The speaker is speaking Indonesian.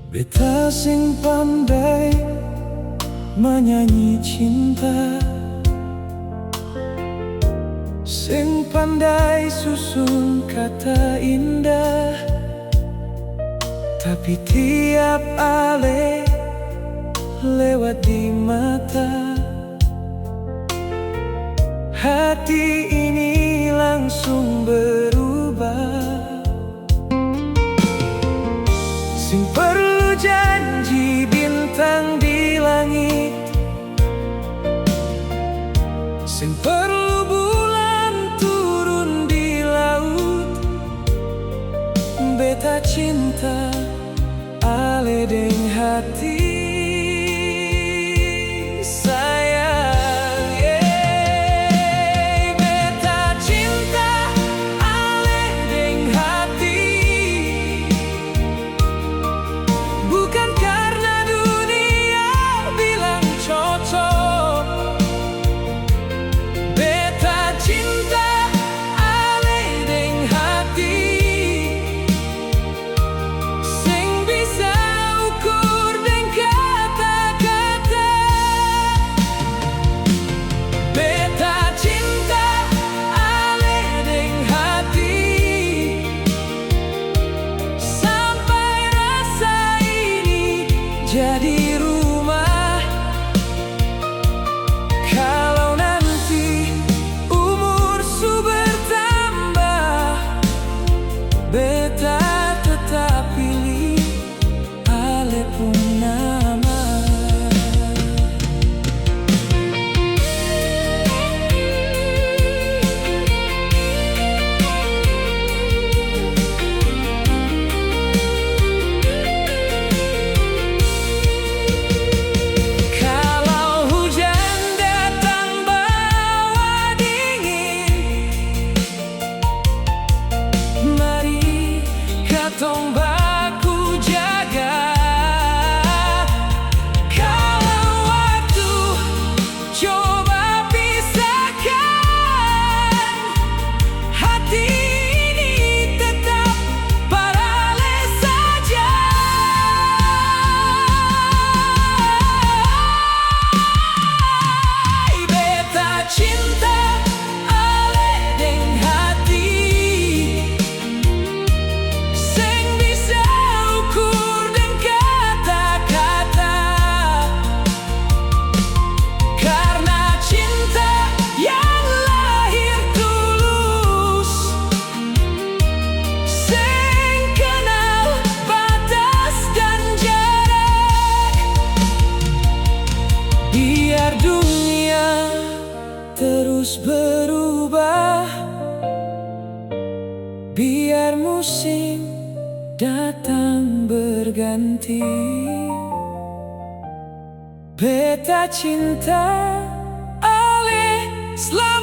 Beta sing pandai menyanyi cinta, sing pandai susun kata indah. Tapi tiap ale lewat di mata, hati ini langsung berubah. Sing perlu janji bintang di langit, sing perlu bulan turun di laut. Beta cinta ale deng hati sayang, yeah. Beta cinta ale deng hati, bukan karena dunia bilang cocok. Beta cinta ale deng hati, sing bisa ukur deng kata-kata. Beta cinta ale deng hati, sampai rasa ini jadi rumah. Kalau nanti umur su bertambah, beta tetap pilih ale pun nama. Kalau hujan datang bawa dingin, mari katong baku jaga. Kalau waktu coba pisahkan, hati ini tetap paralel saja. Beta cinta ale deng hati, sing bisa ukur deng kata-kata. Karena cinta yang lahir tulus, sing kenal batas dan jarak. Biar dunia terus berubah, biar musim datang berganti, beta cinta ale selalu